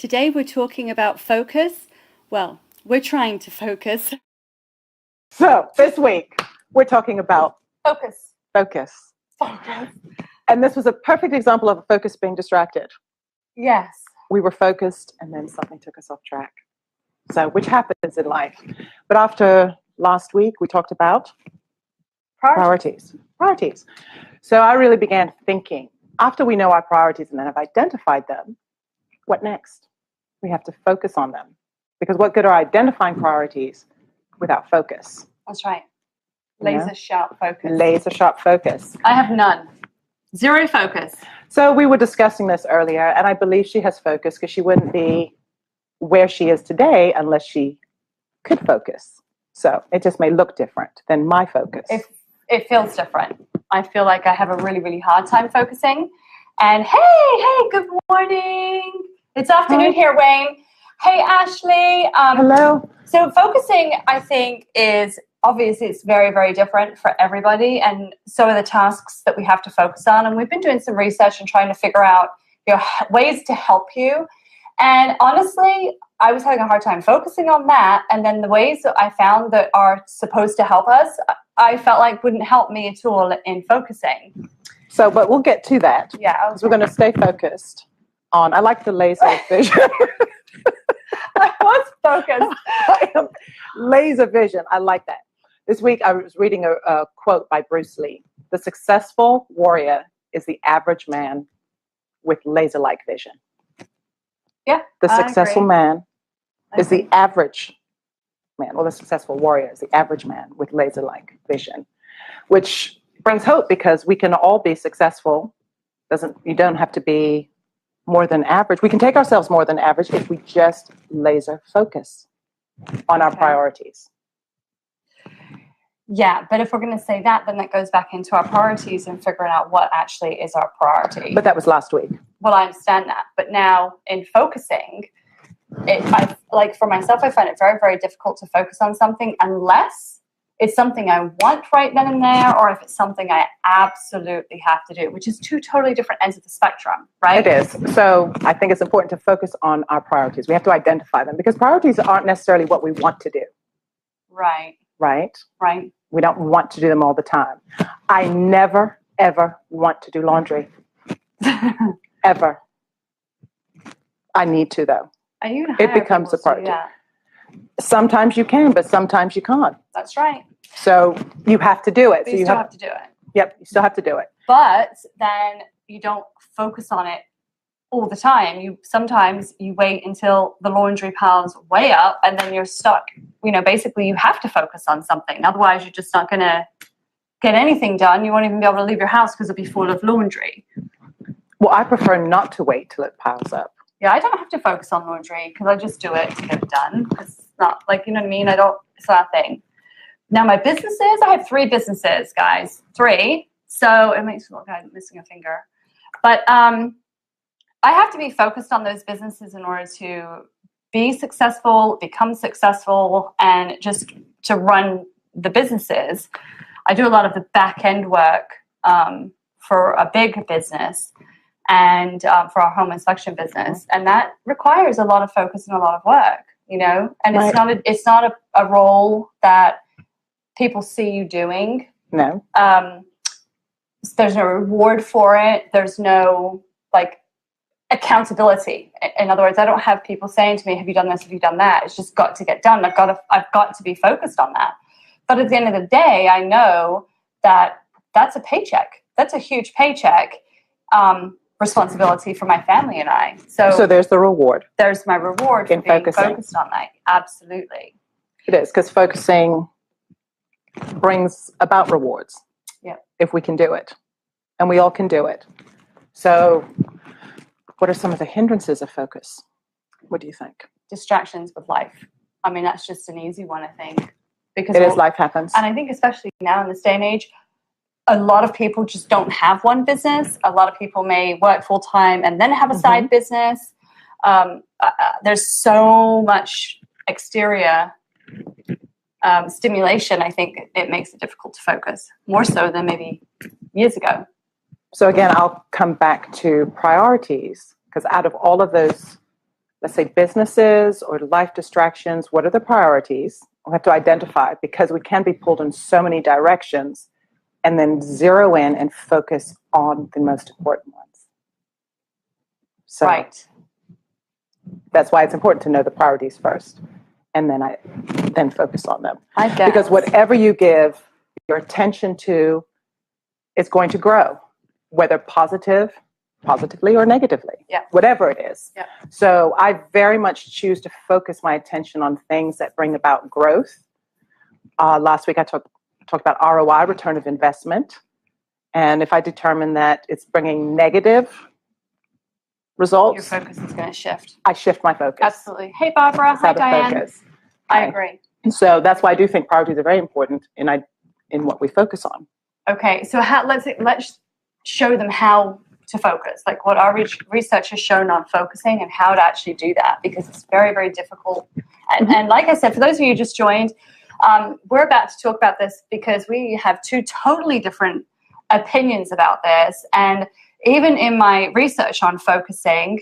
Today we're talking about focus. Well, we're trying to focus. So this week we're talking about Focus. focus. Focus. And this was a perfect example of a focus being distracted. Yes. We were focused and then something took us off track. So, which happens in life. But after last week, we talked about priorities. So I really began thinking, after we know our priorities and then have identified them, what next? We have to focus on them. Because what good are identifying priorities without focus? That's right. You know? Laser sharp focus. Laser sharp focus. I have none. Zero focus. So we were discussing this earlier, and I believe she has focus because she wouldn't be where she is today unless she could focus. So it just may look different than my focus. It feels different. I feel like I have a really, really hard time focusing. And hey, good morning. It's afternoon here, Wayne. Hey, Ashley. Hello. So focusing, I think, is obviously it's very, very different for everybody. And so are the tasks that we have to focus on. And we've been doing some research and trying to figure out ways to help you. And honestly, I was having a hard time focusing on that. And then the ways that I found that are supposed to help us, I felt like wouldn't help me at all in focusing. So, but we'll get to that. Yeah. Okay. Because we're going to stay focused on, I like the laser vision. I was focused. Laser vision. I like that. This week I was reading a quote by Bruce Lee. The successful warrior is the average man with laser-like vision. Yeah. The successful man is the agree. average man, or the successful warrior is the average man with laser-like vision, which brings hope because we can all be successful. You don't have to be more than average. We can take ourselves more than average if we just laser focus on our priorities. Yeah, but if we're going to say that, then that goes back into our priorities and figuring out what actually is our priority. But that was last week. Well, I understand that. But now in focusing, like for myself, I find it very, very difficult to focus on something unless it's something I want right then and there, or if it's something I absolutely have to do, which is two totally different ends of the spectrum, right? It is. So I think it's important to focus on our priorities. We have to identify them because priorities aren't necessarily what we want to do. Right. Right? Right. We don't want to do them all the time. I never, ever want to do laundry. Ever. I need to, though. It becomes a priority. Sometimes you can, but sometimes you can't. That's right. So you have to do it. But you still have to do it. Yep, you still have to do it. But then you don't focus on it all the time. Sometimes you wait until the laundry pile's way up and then you're stuck. Basically you have to focus on something. Otherwise you're just not going to get anything done. You won't even be able to leave your house because it'll be full of laundry. Well, I prefer not to wait till it piles up. Yeah, I don't have to focus on laundry because I just do it to get it done. It's not like, you know what I mean? It's not a thing. Now my businesses, I have 3 businesses, guys. 3. So it makes me look like I'm missing a finger. But I have to be focused on those businesses in order to be successful, become successful, and just to run the businesses. I do a lot of the back end work for a big business and for our home inspection business. And that requires a lot of focus and a lot of work, and Right. it's not a role that people see you doing. No. There's no reward for it. There's no accountability. In other words, I don't have people saying to me, have you done this? Have you done that? It's just got to get done. I've got to be focused on that. But at the end of the day, I know that that's a paycheck. That's a huge paycheck. Responsibility for my family and I. So there's the reward. There's my reward for in being focusing. Focused on that. Absolutely. It is, because focusing brings about rewards. Yeah. If we can do it. And we all can do it. So what are some of the hindrances of focus? What do you think? Distractions with life. I mean, that's just an easy one, I think. Because life happens. And I think especially now in this day and age, a lot of people just don't have one business. A lot of people may work full time and then have a side business. There's so much exterior stimulation. I think it makes it difficult to focus more so than maybe years ago. So again, I'll come back to priorities, because out of all of those let's say businesses or life distractions, what are the priorities? We have to identify, because we can be pulled in so many directions, and then zero in and focus on the most important ones. So Right. that's why it's important to know the priorities first, and then focus on them. I guess. Because whatever you give your attention to is going to grow, whether positively or negatively, Yeah. whatever it is. Yeah. So I very much choose to focus my attention on things that bring about growth. Last week I talked about ROI, return of investment. And if I determine that it's bringing negative results, Your focus is going to shift. I shift my focus. Absolutely. Hey, Barbara. It's Hi, out of Diane. focus. I Right. agree. So that's why I do think priorities are very important in what we focus on. Okay, so let's show them how to focus, like what our research has shown on focusing and how to actually do that, because it's very, very difficult. And like I said, for those of you who just joined, we're about to talk about this because we have two totally different opinions about this. And even in my research on focusing,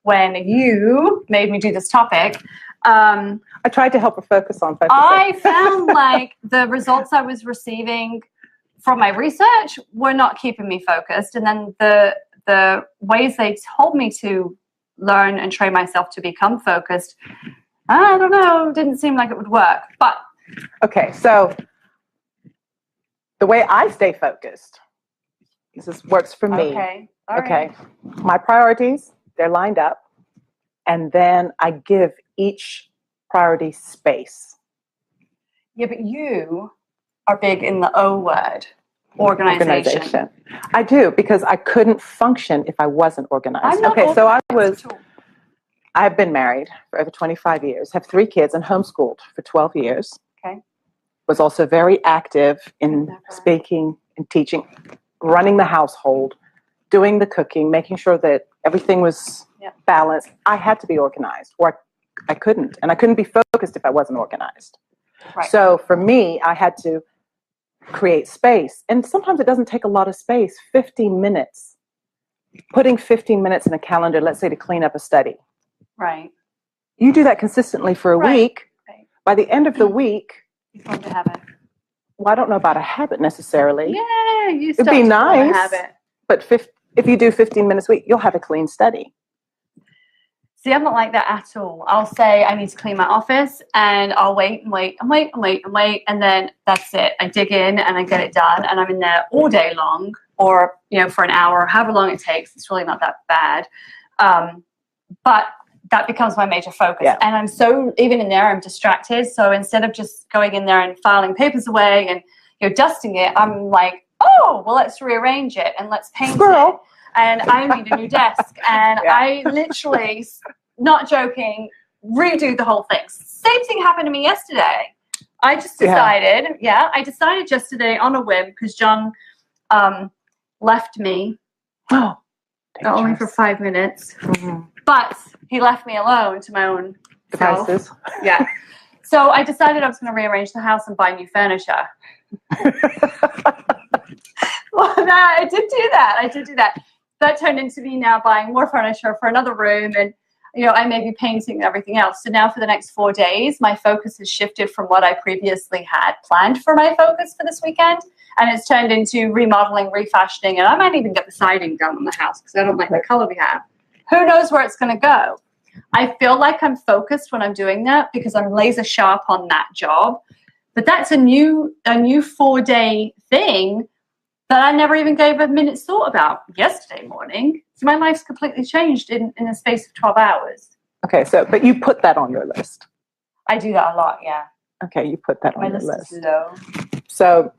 when you made me do this topic, I tried to help her focus on focusing. I found like the results I was receiving from my research were not keeping me focused. And then the ways they told me to learn and train myself to become focused, I don't know, didn't seem like it would work. But okay, so the way I stay focused, this works for me. okay, all Okay, right. my priorities, they're lined up, and then I give each priority space. Yeah, but you are big in the O word, organization. I do, because I couldn't function if I wasn't organized. I'm not okay, so organized at all. I've been married for over 25 years, have 3 kids, and homeschooled for 12 years. Okay. Was also very active in Never. speaking and teaching, running the household, doing the cooking, making sure that everything was balanced. I had to be organized, or I couldn't. And I couldn't be focused if I wasn't organized. Right. So for me, I had to create space. And sometimes it doesn't take a lot of space. 15 minutes. Putting 15 minutes in a calendar, let's say, to clean up a study. Right. You do that consistently for a week. Right. By the end of the week, You formed a habit. well, I don't know about a habit necessarily. Yeah, you It'd start be to form a nice, habit. but if you do 15 minutes a week, you'll have a clean study. See, I'm not like that at all. I'll say I need to clean my office, and I'll wait and wait and wait and wait and wait, and then that's it. I dig in and I get it done, and I'm in there all day long, or for an hour, however long it takes. It's really not that bad, but that becomes my major focus. Yeah. And I'm so, even in there, I'm distracted. So instead of just going in there and filing papers away and dusting it, I'm like, oh, well, let's rearrange it and let's paint Squirrel. it. And I need a new desk. And I literally, not joking, redo the whole thing. Same thing happened to me yesterday. I just decided, I decided yesterday on a whim, because John left me only for 5 minutes. Mm-hmm. But he left me alone to my own Devices. self. Yeah. So I decided I was going to rearrange the house and buy new furniture. Well, I did do that. That turned into me now buying more furniture for another room, and I may be painting and everything else. So now for the next 4 days, my focus has shifted from what I previously had planned for my focus for this weekend, and it's turned into remodeling, refashioning, and I might even get the siding done on the house because I don't like the color we have. Who knows where it's going to go? I feel like I'm focused when I'm doing that because I'm laser sharp on that job. But that's a new 4-day thing that I never even gave a minute's thought about yesterday morning. So my life's completely changed in the space of 12 hours. Okay, but you put that on your list. I do that a lot, yeah. Okay, you put that My on your list list. is low. So,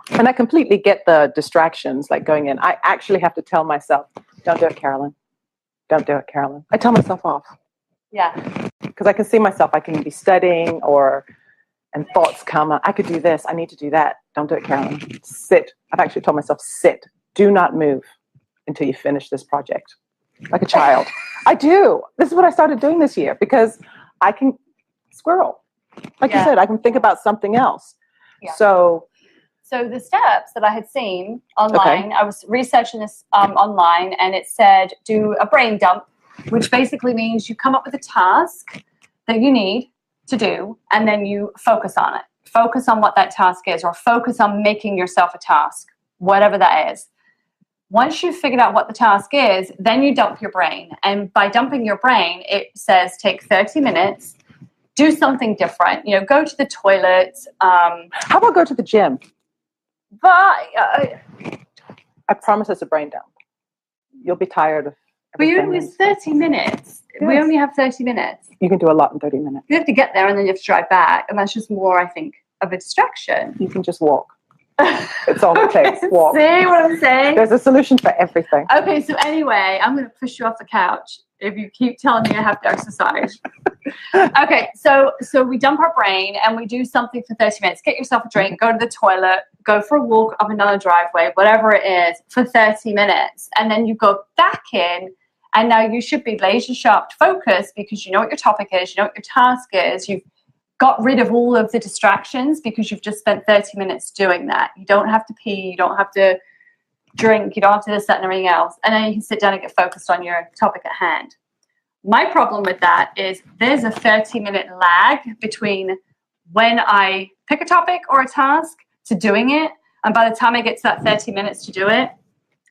and I completely get the distractions like going in. I actually have to tell myself, don't do it, Carolyn. Don't do it, Carolyn. I tell myself off. Yeah. Because I can see myself, I can be studying and thoughts come up. I could do this. I need to do that. Don't do it, Carolyn. Sit. I've actually told myself, sit. Do not move until you finish this project. Like a child. I do. This is what I started doing this year because I can squirrel. Like you said, I can think about something else. Yeah. So the steps that I had seen online, I was researching this online, and it said do a brain dump which basically means you come up with a task that you need to do, and then you focus on it. Focus on what that task is, or focus on making yourself a task, whatever that is. Once you've figured out what the task is, then you dump your brain. And by dumping your brain, it says take 30 minutes, do something different. You know, go to the toilet. How about go to the gym? But I promise it's a brain dump. You'll be tired of everything. it's 30 minutes. We Yes. only have 30 minutes. You can do a lot in 30 minutes. You have to get there and then you have to drive back. And that's just more, I think, of a distraction. You can just walk. It's all it takes. Walk. See what I'm saying? There's a solution for everything. Okay, so anyway, I'm going to push you off the couch if you keep telling me I have to exercise. Okay, so we dump our brain and we do something for 30 minutes. Get yourself a drink, go to the toilet, go for a walk up another driveway, whatever it is, for 30 minutes. And then you go back in, and now you should be laser sharp focused because you know what your topic is, you know what your task is. You've got rid of all of the distractions because you've just spent 30 minutes doing that. You don't have to pee, you don't have to drink, you don't have to this, that, and everything else. And then you can sit down and get focused on your topic at hand. My problem with that is there's a 30-minute lag between when I pick a topic or a task to doing it. And by the time I get to that 30 minutes to do it,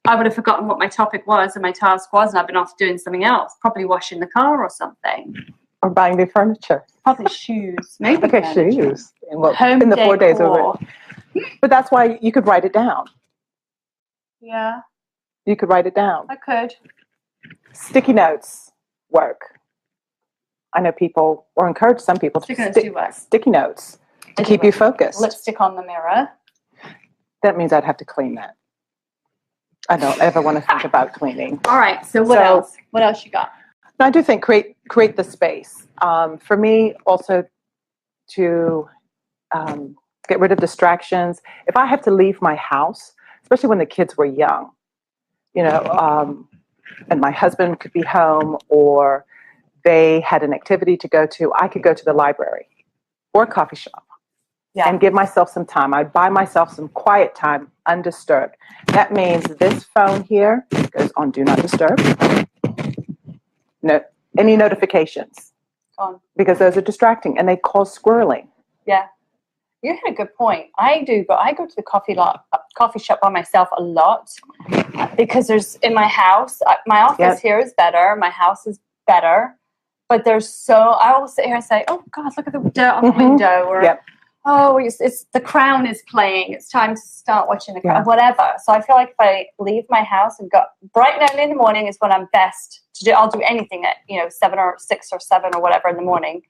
I would have forgotten what my topic was and my task was, and I've been off doing something else, probably washing the car or something. Or buying new furniture. Probably shoes. Maybe Okay, furniture. shoes. And Home in the 4 days over. decor. But that's why you could write it down. Yeah, You could write it down. I could. Sticky notes work. I know people, or encourage some people Sticky notes to do work. sticky notes They to do keep you work. focused. Lipstick on the mirror. That means I'd have to clean that. I don't ever want to think about cleaning. All right, so what So- else? What else you got? I do think create the space. For me, also to get rid of distractions. If I have to leave my house, especially when the kids were young, you know, and my husband could be home or they had an activity to go to, I could go to the library or a coffee shop and give myself some time. I'd buy myself some quiet time, undisturbed. That means this phone here goes on Do Not Disturb. No, any notifications, On. because those are distracting and they cause squirreling. Yeah, you had a good point. I do, but I go to the coffee shop by myself a lot because there's in my house. My office here is better. My house is better, but I will sit here and say, "Oh God, look at the dirt on the window," or "Oh, it's the Crown is playing. It's time to start watching the Crown." Whatever. So I feel like if I leave my house and go bright and early in the morning is when I'm best to do. I'll do anything at 7 or 6 or 7 or whatever in the morning.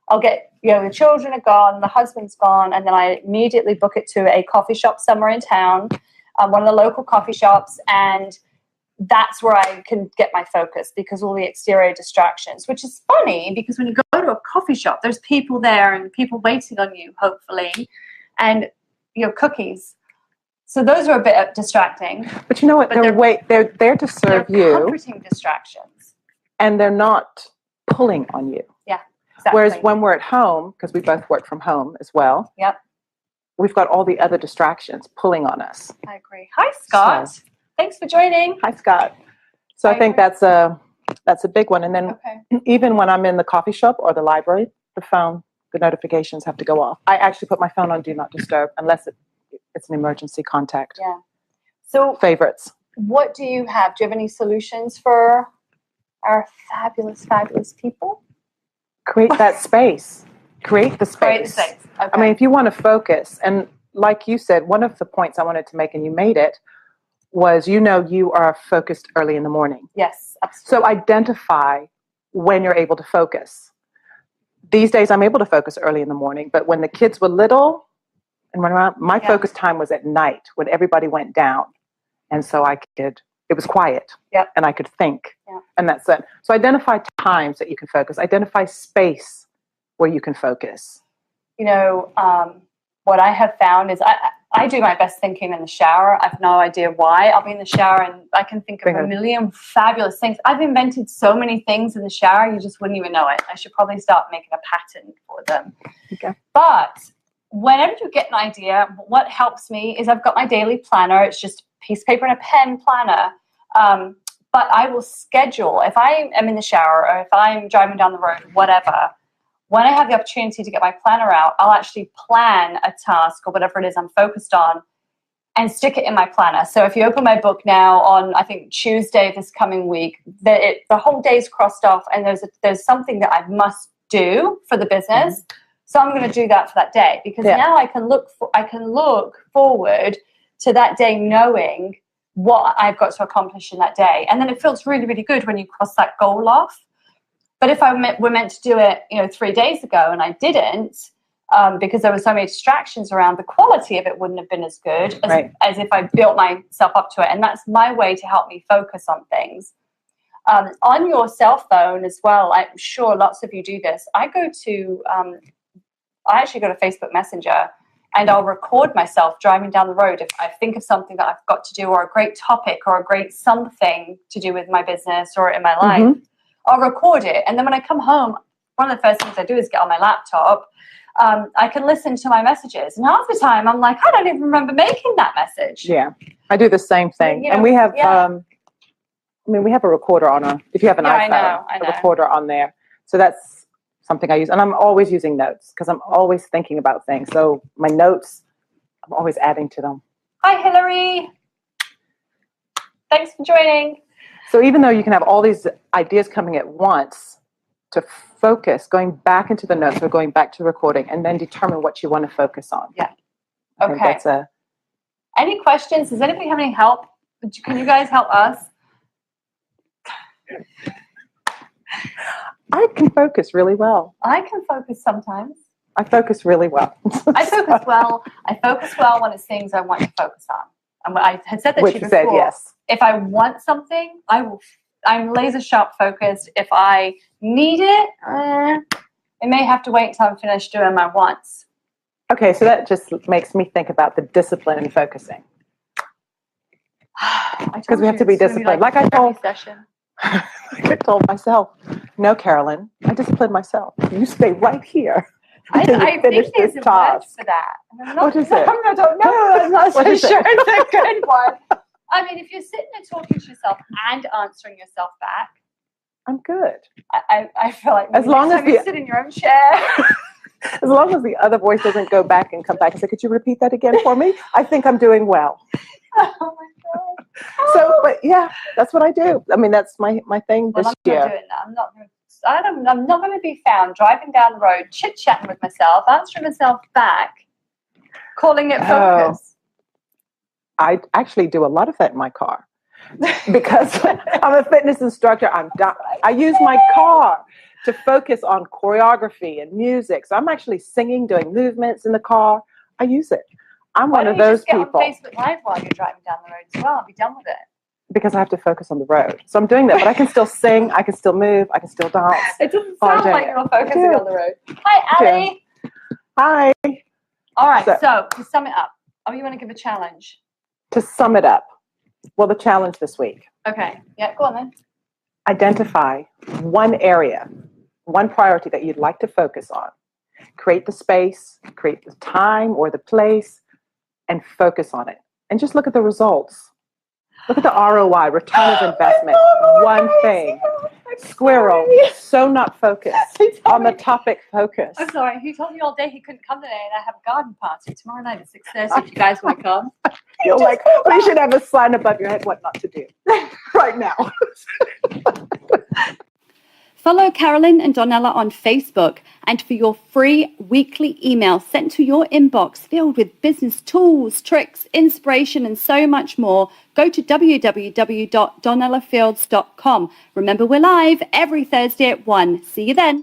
I'll get, the children are gone, the husband's gone, and then I immediately book it to a coffee shop somewhere in town, one of the local coffee shops, and that's where I can get my focus because all the exterior distractions, which is funny because when you go to a coffee shop, there's people there and people waiting on you, hopefully, and cookies. So those are a bit distracting. But you know what? They're there to serve They're you, comforting distractions. and they're not pulling on you. Yeah, exactly. Whereas when we're at home, because we both work from home as well, we've got all the other distractions pulling on us. I agree. Hi, Scott. Thanks for joining. Hi, Scott. So I think that's a big one. And then even when I'm in the coffee shop or the library, the notifications have to go off. I actually put my phone on Do Not Disturb unless it's an emergency contact. Yeah. So favorites. What do you have? Do you have any solutions for our fabulous, fabulous people? Create that space. Create the space. Create the space. Okay. I mean, if you want to focus, and like you said, one of the points I wanted to make, and you made it, was you are focused early in the morning. Yes, absolutely. So identify when you're able to focus. These days I'm able to focus early in the morning, but when the kids were little and run around, my focus time was at night when everybody went down. And so it was quiet and I could think. And that's it. So identify times that you can focus. Identify space where you can focus. What I have found is I do my best thinking in the shower. I have no idea why. I'll be in the shower and I can think of a million fabulous things. I've invented so many things in the shower, you just wouldn't even know it. I should probably start making a pattern for them. Okay. But whenever you get an idea, what helps me is I've got my daily planner. It's just a piece of paper and a pen planner. But I will schedule, if I am in the shower or if I'm driving down the road, whatever, when I have the opportunity to get my planner out, I'll actually plan a task or whatever it is I'm focused on and stick it in my planner. So if you open my book now on, I think, Tuesday this coming week, the whole day's crossed off and there's something that I must do for the business. So I'm going to do that for that day because now I can look forward to that day knowing what I've got to accomplish in that day. And then it feels really, really good when you cross that goal off. But if we're meant to do it, 3 days ago and I didn't, because there were so many distractions around, the quality of it wouldn't have been as good as if I built myself up to it. And that's my way to help me focus on things. On your cell phone as well, I'm sure lots of you do this. I actually go to Facebook Messenger and I'll record myself driving down the road. If I think of something that I've got to do or a great topic or a great something to do with my business or in my life, I'll record it. And then when I come home, one of the first things I do is get on my laptop. I can listen to my messages. And half the time I'm like, I don't even remember making that message. Yeah, I do the same thing. And we have, we have a recorder on if you have an iPhone, a recorder on there. So that's something I use. And I'm always using notes because I'm always thinking about things. So my notes, I'm always adding to them. Hi, Hillary. Thanks for joining. So even though you can have all these ideas coming at once, to focus, going back into the notes or going back to recording and then determine what you want to focus on. Yeah. Okay. Any questions? Does anybody have any help? Can you guys help us? I can focus really well. I can focus sometimes. I focus really well. I focus well. I focus well when it's things I want to focus on. And I had said that to you before. Said yes. If I want something, I'm laser sharp focused. If I need it, it may have to wait until I'm finished doing my wants. Okay, so that just makes me think about the discipline in focusing. Because we have to be disciplined. Like I told myself, no, Carolyn, I discipline myself. You stay right here. I think there's a word for that. What is it? I don't know. I'm not so sure it's a good one. I mean, if you're sitting there talking to yourself and answering yourself back, I'm good. I feel like as long as you sit in your own chair. As long as the other voice doesn't go back and come back and say, could you repeat that again for me? I think I'm doing well. Oh my God. So, but yeah, that's what I do. I mean, that's my thing this year. I'm not doing that. I'm not going to be found driving down the road, chit-chatting with myself, answering myself back, calling it focus. I actually do a lot of that in my car because I'm a fitness instructor. I use my car to focus on choreography and music. So I'm actually singing, doing movements in the car. I use it. I'm one of those people. Why don't you just get on Facebook Live while you're driving down the road as well? I'll be done with it. Because I have to focus on the road. So I'm doing that, but I can still sing, I can still move, I can still dance. It doesn't sound like you're focusing on the road. Hi, Allie. Hi. All right, so to sum it up, you want to give a challenge? To sum it up, well, the challenge this week. Okay, yeah, go on then. Identify one area, one priority that you'd like to focus on. Create the space, create the time or the place, and focus on it. And just look at the results. Look at the ROI, return of investment. One thing. Squirrel, so not focused on the topic focus. I'm sorry, he told me all day he couldn't come today and I have a garden party tomorrow night at 6:30 if you guys want to come. You're like, we should have a sign above your head what not to do right now. Follow Carolyn and Donella on Facebook, and for your free weekly email sent to your inbox filled with business tools, tricks, inspiration, and so much more, go to www.donellafields.com. Remember, we're live every Thursday at 1. See you then.